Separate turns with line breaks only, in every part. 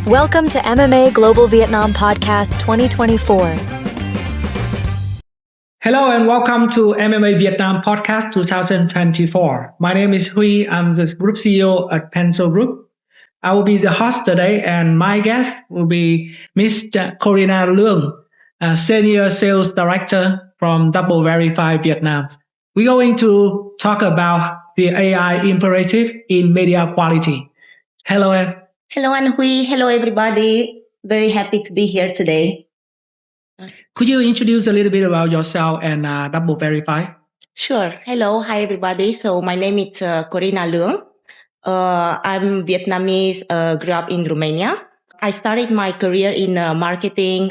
Welcome to MMA Global Vietnam Podcast 2024.
Hello and welcome to MMA Vietnam Podcast 2024. My name is Huy. I'm the Group CEO at Pencil Group. I will be the host today, and my guest will be Ms. Corina Luong, a Senior Sales Director from DoubleVerify Vietnam. We're going to talk about the AI imperative in media quality. Hello, Em.
Hello, Anh Huy. Hello, everybody. Very happy to be here today.
Could you introduce a little bit about yourself and DoubleVerify?
Sure. Hello. Hi, everybody. So my name is Corina Luong. I'm Vietnamese, grew up in Romania. I started my career in marketing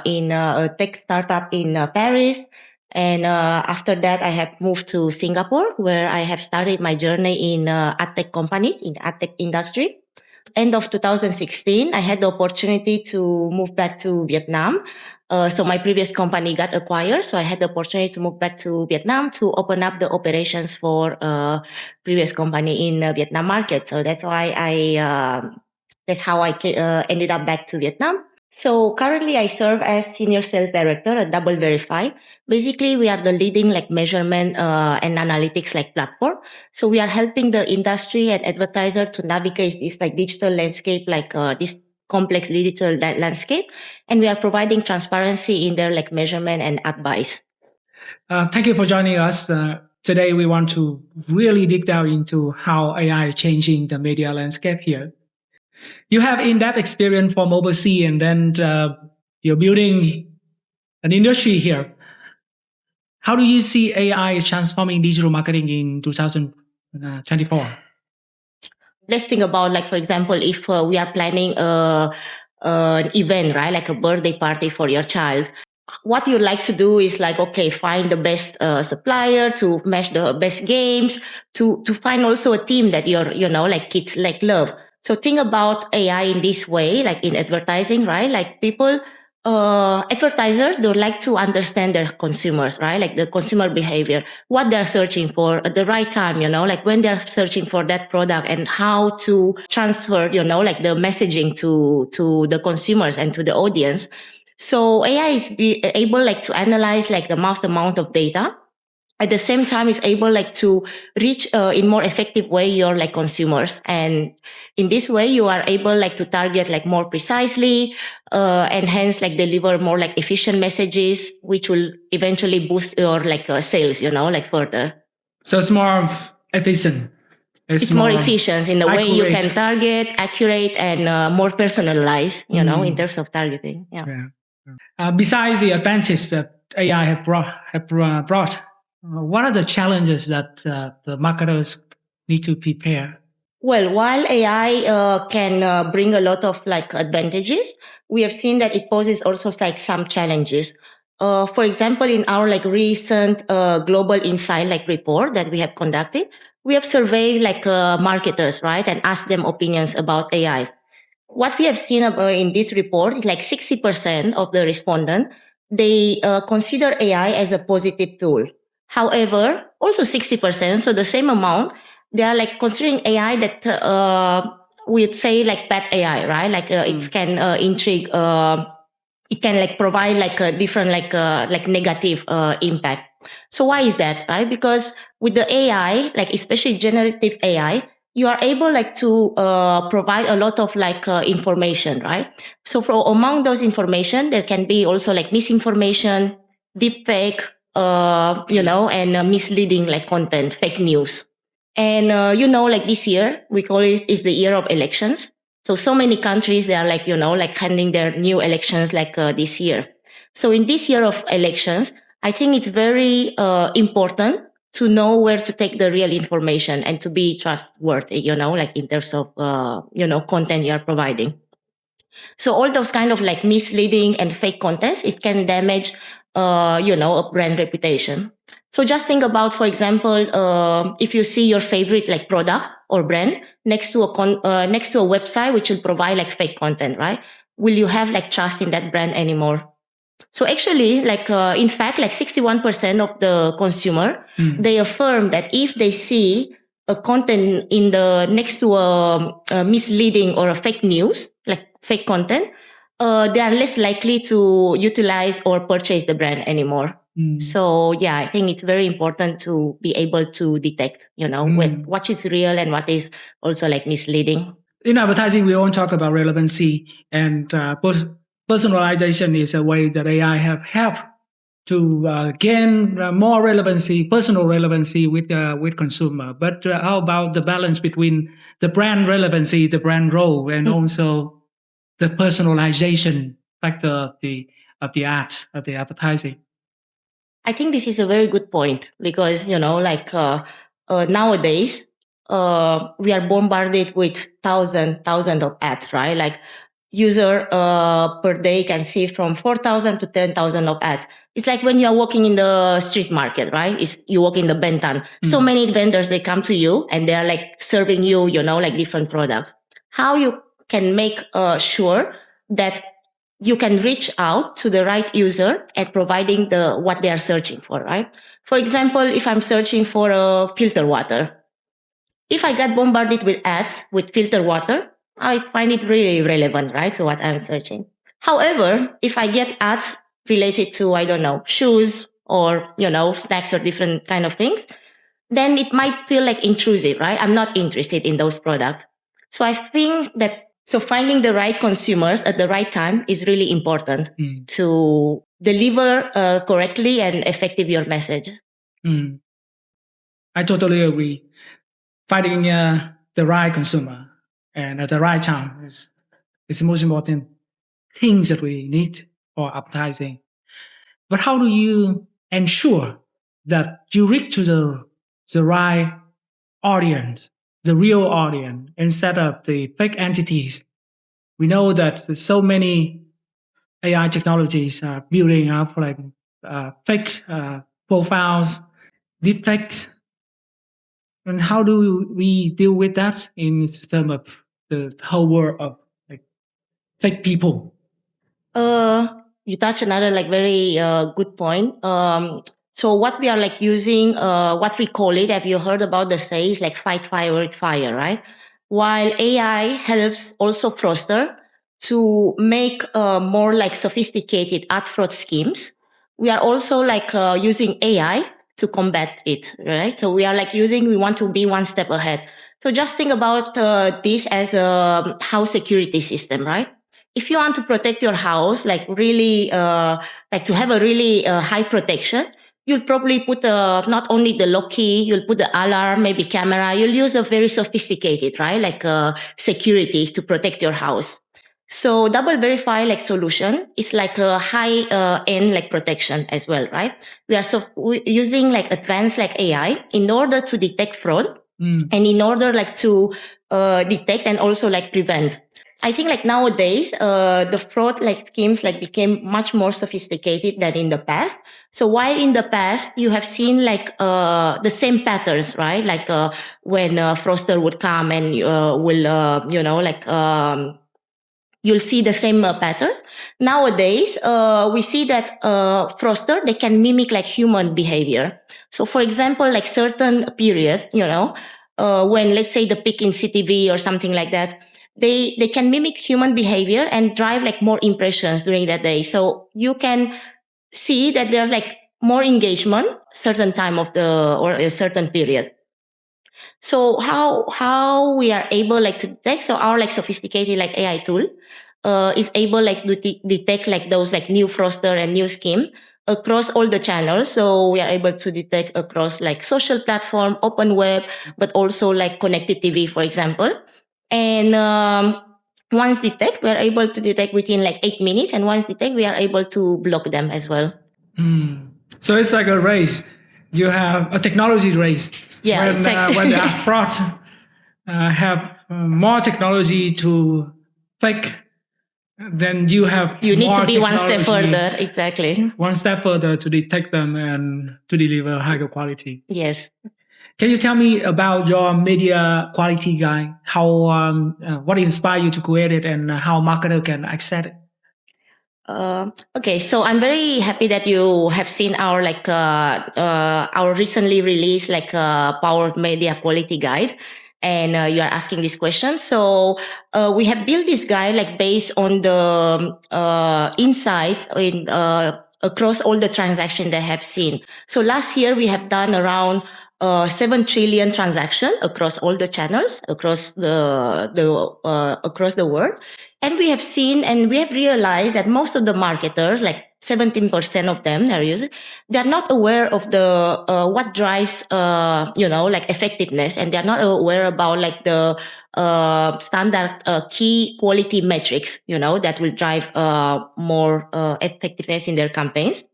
in a tech startup in Paris. And after that, I have moved to Singapore, where I have started my journey in ad tech company, in ad tech industry. End of 2016, I had the opportunity to move back to Vietnam. So my previous company got acquired. So I had the opportunity to move back to Vietnam to open up the operations for previous company in Vietnam market. So that's why that's how I ended up back to Vietnam. So currently I serve as Senior Sales Director at DoubleVerify. Basically, we are the leading measurement and analytics platform. So we are helping the industry and advertiser to navigate this digital landscape, this complex digital landscape. And we are providing transparency in their measurement and advice.
Thank you for joining us. Today, we want to really dig down into how AI is changing the media landscape here. You have in-depth experience from overseas, and then you're building an industry here. How do you see AI transforming digital marketing in 2024?
Let's think about, for example, if we are planning an event, right, like a birthday party for your child. What you like to do is find the best supplier to match the best games, to find also a team that your kids love. So think about AI in this way, in advertising, right? People, advertisers, they like to understand their consumers, right? The consumer behavior, what they're searching for at the right time, when they're searching for that product, and how to transfer, the messaging to the consumers and to the audience. So AI is able to analyze the most amount of data. At the same time, it's able to reach in more effective way your consumers, and in this way you are able to target more precisely, and hence deliver more efficient messages, which will eventually boost your sales, further.
So it's more efficient.
It's more efficient in the way you can target, accurate, and more personalized, in terms of targeting. Yeah.
Besides the advantage that AI have brought, what are the challenges that the marketers need to prepare?
Well, while AI can bring a lot of advantages, we have seen that it poses also some challenges. For example, in our recent global insight report that we have conducted, we have surveyed marketers, right, and asked them opinions about AI. What we have seen in this report is 60% of the respondents, they consider AI as a positive tool. However, also 60%, so the same amount, they are considering AI that we'd say bad AI, right? It can intrigue, it can provide a different negative impact. So why is that, right? Because with the AI, especially generative AI, you are able to provide a lot of information, right? So among those information, there can be also misinformation, deepfake, and misleading content, fake news. And this year, we call it is the year of elections. So many countries, they are handling their new elections this year. So in this year of elections, I think it's very important to know where to take the real information and to be trustworthy, in terms of, content you are providing. So all those kind of misleading and fake contents, it can damage, a brand reputation. So just think about, for example, if you see your favorite product or brand next to a website which will provide fake content, right? Will you have trust in that brand anymore? So actually, in fact, 61% of the consumer, they affirm that if they see a content in the next to a misleading or a fake news, fake content, they are less likely to utilize or purchase the brand anymore. So yeah, I think it's very important to be able to detect, what is real and what is also like misleading.
In advertising, we all talk about relevancy, and personalization is a way that AI have helped to gain more relevancy, personal relevancy with consumer. But how about the balance between the brand relevancy, the brand role, and also the personalization factor of the ads, of the advertising?
I think this is a very good point because, nowadays, we are bombarded with thousands of ads, right? Like user per day can see from 4,000 to 10,000 of ads. It's like when you're walking in the street market, right? You walk in the Bentan. So many vendors, they come to you and they're like serving you, like different products. How you can make sure that you can reach out to the right user at providing what they are searching for, right? For example, if I'm searching for a filter water, if I get bombarded with ads with filter water, I find it really relevant, right, to what I'm searching. However, if I get ads related to, I don't know, shoes or, snacks or different kind of things, then it might feel like intrusive, right? I'm not interested in those products. So I think that finding the right consumers at the right time is really important to deliver correctly and effective your message.
I totally agree. Finding the right consumer and at the right time is the most important things that we need for advertising. But how do you ensure that you reach to the right audience, the real audience, instead of the fake entities? We know that there's so many AI technologies are building up like fake profiles, deepfakes. And how do we deal with that in terms of the whole world of like fake people?
You touch another like very good point. So what we are like using, what we call it, have you heard about the saying like fight fire with fire, right? While AI helps also foster to make more like sophisticated ad fraud schemes, we are also like using AI to combat it, right? So we are like we want to be one step ahead. So just think about this as a house security system, right? If you want to protect your house, like really, like to have a really high protection, you'll probably put not only the lock key, you'll put the alarm, maybe camera. You'll use a very sophisticated, right, like security to protect your house. So DoubleVerify like solution is like a high end like protection as well, right? We are using like advanced like AI in order to detect fraud and in order like to detect and also like prevent. I think like nowadays, the fraud like schemes like became much more sophisticated than in the past. So while in the past you have seen like the same patterns, right? Like when fraudster would come and will you'll see the same patterns. Nowadays, we see that fraudster they can mimic like human behavior. So for example, like certain period, when let's say the peak in CTV or something like that, they can mimic human behavior and drive like more impressions during that day. So you can see that there's like more engagement certain time of or a certain period. So how we are able like to detect? So our like sophisticated like AI tool is able like to detect like those like new fraudster and new scheme across all the channels. So we are able to detect across like social platform, open web, but also like connected TV, for example. And once detect, we are able to detect within like 8 minutes, and once detect, we are able to block them as well.
So it's like a race. You have a technology race.
Yeah,
when,
exactly.
When the fraud have more technology to fake, then you have
you need
more
to be one step
technology,
further. Exactly.
one step further to detect them and to deliver higher quality.
Yes.
Can you tell me about your media quality guide? How what inspired you to create it, and how marketer can access it?
Okay, so I'm very happy that you have seen our our recently released like Power Media Quality Guide, and you are asking this question. So we have built this guide like based on the insights in across all the transactions they have seen. So last year we have done around 7 trillion transactions across all the channels across the world, and we have seen and we have realized that most of the marketers, like 17% of them, they're not aware of the what drives like effectiveness, and they're not aware about like the standard key quality metrics that will drive more effectiveness in their campaigns.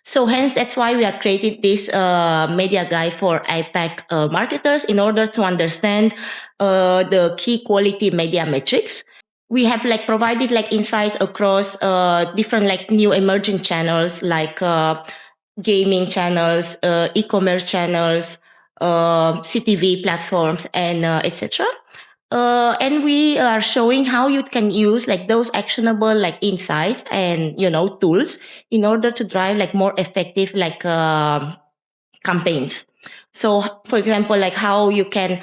So hence, that's why we are creating this media guide for APAC marketers in order to understand the key quality media metrics. We have like provided like insights across different like new emerging channels like gaming channels, e-commerce channels, CTV platforms, and etc. And we are showing how you can use like those actionable like insights and tools in order to drive like more effective like campaigns. So for example, like how you can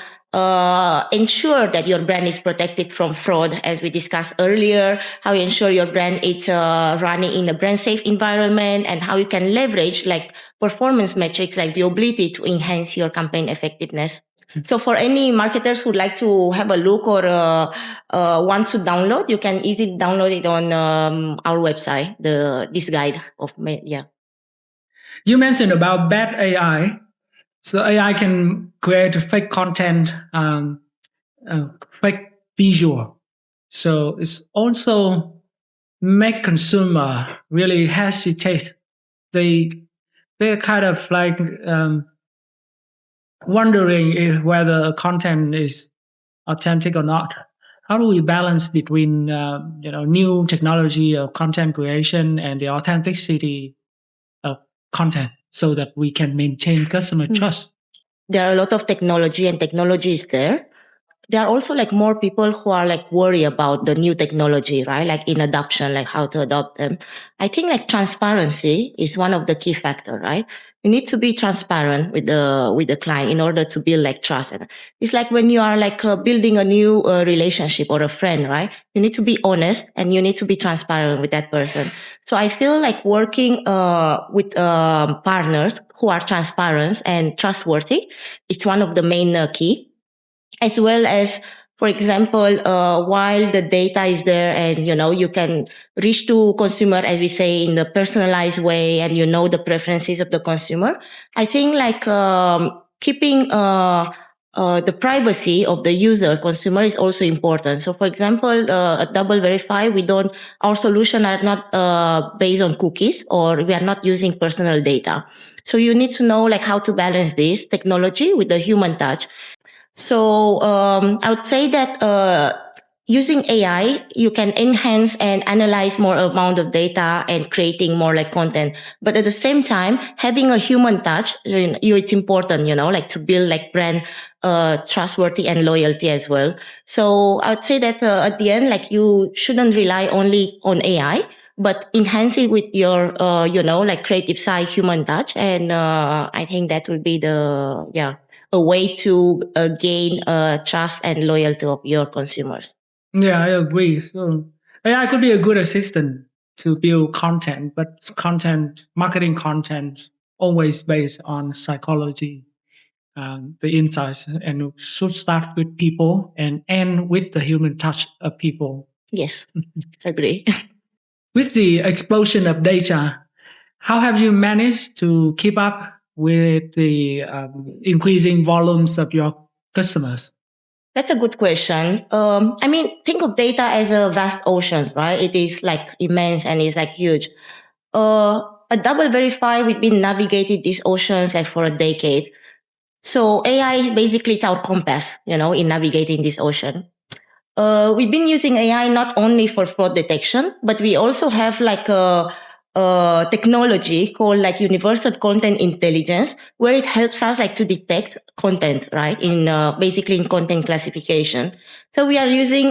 ensure that your brand is protected from fraud, as we discussed earlier, how you ensure your brand is running in a brand safe environment, and how you can leverage like performance metrics like viewability to enhance your campaign effectiveness. So for any marketers who'd like to have a look or want to download, you can easily download it on our website, this guide of media.
You mentioned about bad AI. So AI can create fake content, fake visual. So it's also make consumer really hesitate. They're kind of like wondering if whether content is authentic or not. How do we balance between new technology of content creation and the authenticity of content so that we can maintain customer trust?
There are a lot of technology, and technology is there. There are also like more people who are like worried about the new technology, right? Like in adoption, like how to adopt them. I think like transparency is one of the key factor, right? You need to be transparent with the client in order to build like trust. And it's like when you are like building a new relationship or a friend, right? You need to be honest and you need to be transparent with that person. So I feel like working with partners who are transparent and trustworthy, it's one of the main key, as well as, for example, while the data is there and you can reach to consumer, as we say, in the personalized way, and the preferences of the consumer, I think like keeping the privacy of the user consumer is also important. So for example, at DoubleVerify, our solution are not based on cookies, or we are not using personal data. So you need to know like how to balance this technology with the human touch. So I would say that using AI, you can enhance and analyze more amount of data and creating more like content. But at the same time, having a human touch, it's important, like to build like brand trustworthy and loyalty as well. So I would say that at the end, like you shouldn't rely only on AI, but enhance it with your, like creative side, human touch. And I think that would be a way to gain trust and loyalty of your consumers.
Yeah, I agree. So AI could be a good assistant to build content, but marketing content, always based on psychology, the insights, and should start with people and end with the human touch of people.
Yes, agree.
With the explosion of data, how have you managed to keep up with the increasing volumes of your customers?
That's a good question. I mean, think of data as a vast ocean, right? It is like immense and it's like huge. At DoubleVerify, we've been navigating these oceans like for a decade. So AI basically is our compass, in navigating this ocean. We've been using AI not only for fraud detection, but we also have like a technology called like universal content intelligence, where it helps us like to detect content, right? In basically in content classification. So we are using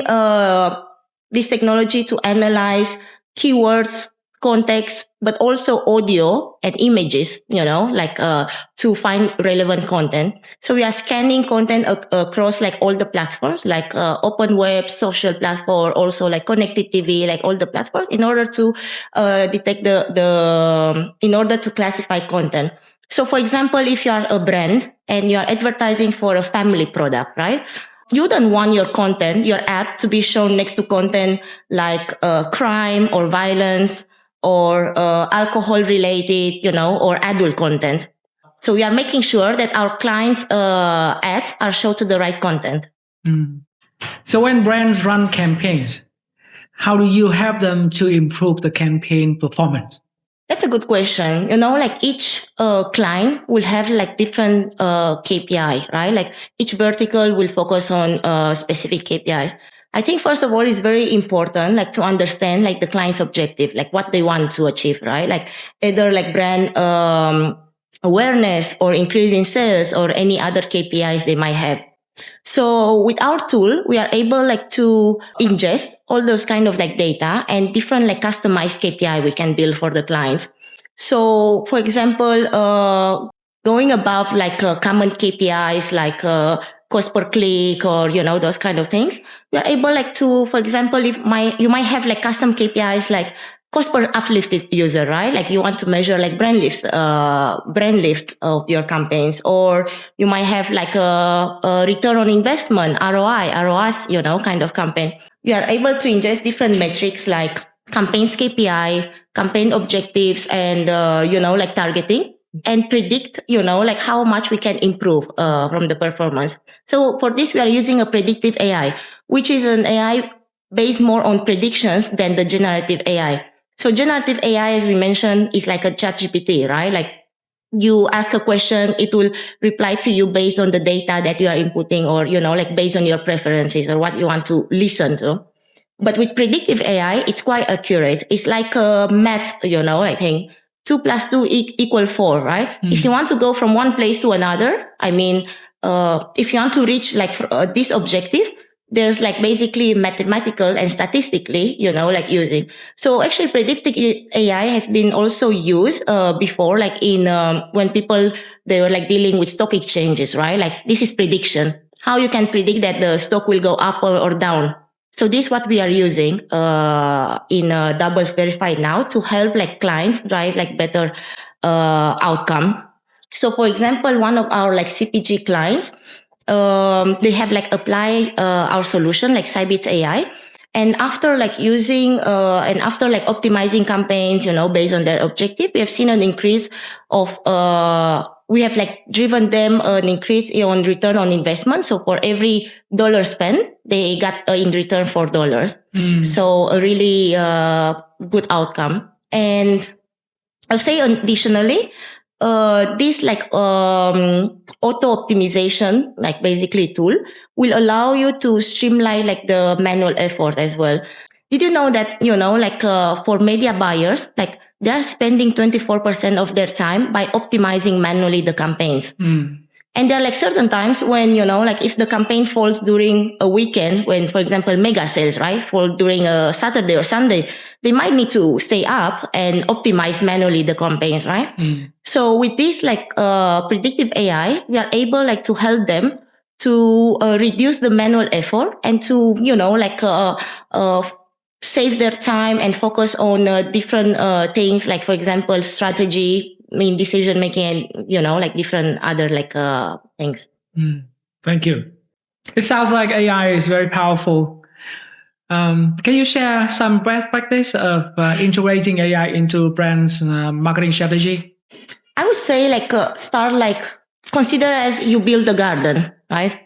this technology to analyze keywords, context, but also audio and images, to find relevant content. So we are scanning content across like all the platforms, like open web, social platform, also like connected TV, like all the platforms, in order to detect in order to classify content. So for example, if you are a brand and you are advertising for a family product, right? You don't want your content, your ad, to be shown next to content like crime or violence or alcohol related, or adult content. So we are making sure that our clients' ads are shown to the right content.
So when brands run campaigns, how do you help them to improve the campaign performance?
That's a good question. Like each client will have like different KPI, right? Like each vertical will focus on specific KPIs. I think first of all, it's very important, like to understand like the client's objective, like what they want to achieve, right? Like either like brand awareness or increase in sales or any other KPIs they might have. So with our tool, we are able like to ingest all those kind of like data and different like customized KPI we can build for the clients. So for example, going above like common KPIs like cost per click or those kind of things, we are able like to, for example, if you might have like custom KPIs like cost per uplifted user, right? Like you want to measure like brand lift of your campaigns, or you might have like a return on investment, ROIs, kind of campaign. You are able to ingest different metrics like campaigns KPI, campaign objectives, and like targeting, and predict, like how much we can improve from the performance. So for this, we are using a predictive AI, which is an AI based more on predictions than the generative AI. So generative AI, as we mentioned, is like a ChatGPT, right? Like you ask a question, it will reply to you based on the data that you are inputting, or, like based on your preferences or what you want to listen to. But with predictive AI, it's quite accurate. It's like a math, I think 2 plus 2 equal 4, right? If you want to go from one place to another, if you want to reach like this objective, there's like basically mathematical and statistically, like using. So actually predictive AI has been also used before, like in when people, they were like dealing with stock exchanges, right? Like this is prediction. How you can predict that the stock will go up or down. So this is what we are using in DoubleVerify now to help like clients drive like better outcome. So for example, one of our like CPG clients, they have like apply our solution like Sybits AI, and after like using and after like optimizing campaigns, based on their objective, we have seen an increase of we have like driven them an increase on return on investment. So for every dollar spent, they got in return $4. So a really good outcome. And I'll say additionally, this like auto optimization, like basically tool, will allow you to streamline like the manual effort as well. Did you know that, like for media buyers, like they're spending 24% of their time by optimizing manually the campaigns. And there are like certain times when, like if the campaign falls during a weekend, when, for example, mega sales, right, fall during a Saturday or Sunday, they might need to stay up and optimize manually the campaigns, right? So with this like predictive AI, we are able like to help them to reduce the manual effort and to, save their time and focus on different things, like for example strategy, decision making, and like different other like things.
Thank you. It sounds like AI is very powerful. Can you share some best practice of integrating AI into brands' marketing strategy?
I would say like start like consider as you build a garden, right?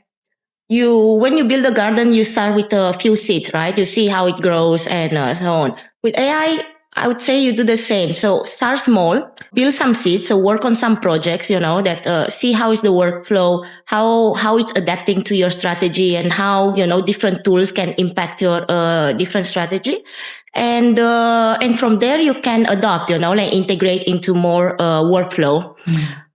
When you build a garden, you start with a few seeds, right? You see how it grows and so on. With AI, I would say you do the same. So start small, build some seeds, so work on some projects, that see how is the workflow, how it's adapting to your strategy, and how, different tools can impact your different strategy. And from there you can adopt, like integrate into more workflow.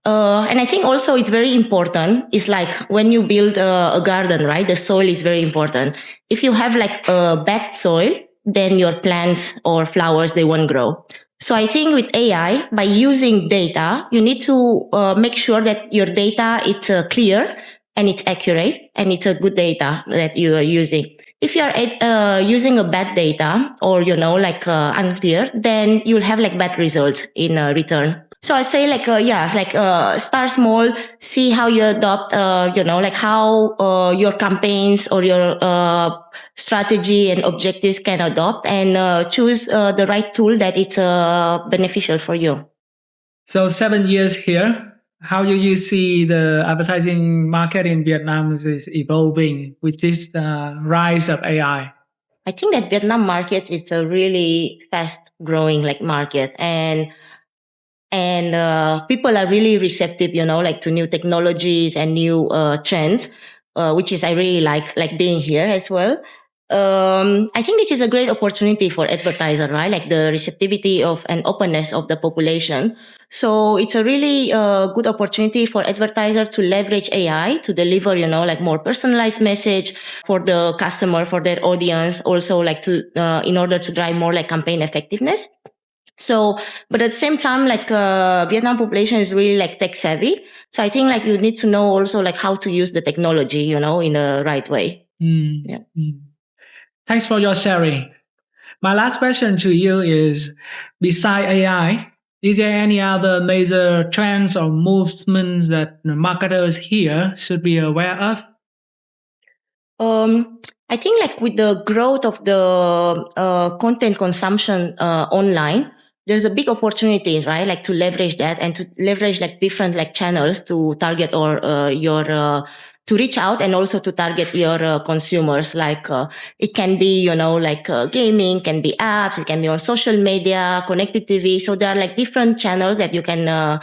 And I think also it's very important. It's like when you build a garden, right? The soil is very important. If you have like a bad soil, then your plants or flowers, they won't grow. So I think with AI, by using data, you need to make sure that your data it's clear and it's accurate and it's a good data that you are using. If you are using a bad data or unclear, then you'll have like bad results in return. So I say start small, see how you adopt, how your campaigns or your strategy and objectives can adopt, and choose the right tool that it's beneficial for you.
So 7 years here, how do you see the advertising market in Vietnam is evolving with this rise of AI?
I think that Vietnam market is a really fast growing like market, and people are really receptive, to new technologies and new trends, which is I really like being here as well. I think this is a great opportunity for advertiser, right? Like the receptivity of and openness of the population. So it's a really good opportunity for advertiser to leverage AI to deliver, more personalized message for the customer, for their audience, also like to in order to drive more like campaign effectiveness. So, but at the same time, Vietnam population is really like tech savvy. So I think like you need to know also like how to use the technology, in a right way. Yeah.
Thanks for your sharing. My last question to you is, beside AI, is there any other major trends or movements that marketers here should be aware of?
I think like with the growth of the content consumption online, there's a big opportunity, right? Like to leverage that and to leverage like different like channels to target or your to reach out and also to target your consumers. Like it can be, gaming, can be apps, it can be on social media, connected TV. So there are like different channels that you can,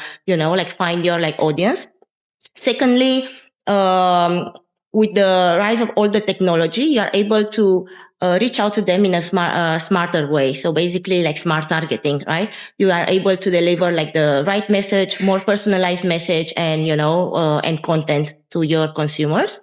find your like audience. Secondly, with the rise of all the technology, you are able to reach out to them in a smarter way. So basically like smart targeting, right? You are able to deliver like the right message, more personalized message, and, and content to your consumers.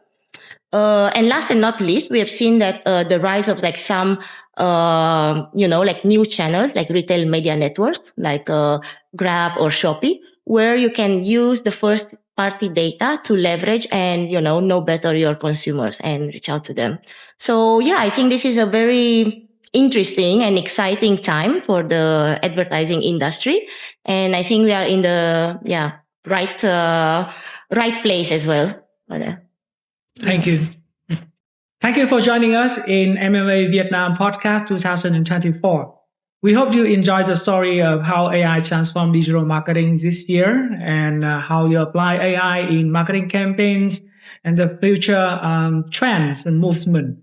And last and not least, we have seen that the rise of like some, like new channels, like retail media networks, like Grab or Shopee, where you can use the first party data to leverage and, know better your consumers and reach out to them. So yeah, I think this is a very interesting and exciting time for the advertising industry. And I think we are in the, right place as well.
Thank you. Thank you for joining us in MMA Vietnam Podcast 2024. We hope you enjoyed the story of how AI transformed digital marketing this year and how you apply AI in marketing campaigns and the future trends and movement.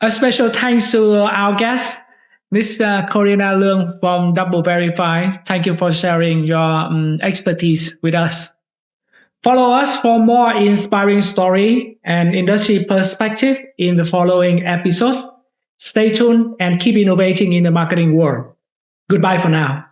A special thanks to our guest, Ms. Corina Luong from DoubleVerify. Thank you for sharing your expertise with us. Follow us for more inspiring story and industry perspective in the following episodes. Stay tuned and keep innovating in the marketing world. Goodbye for now.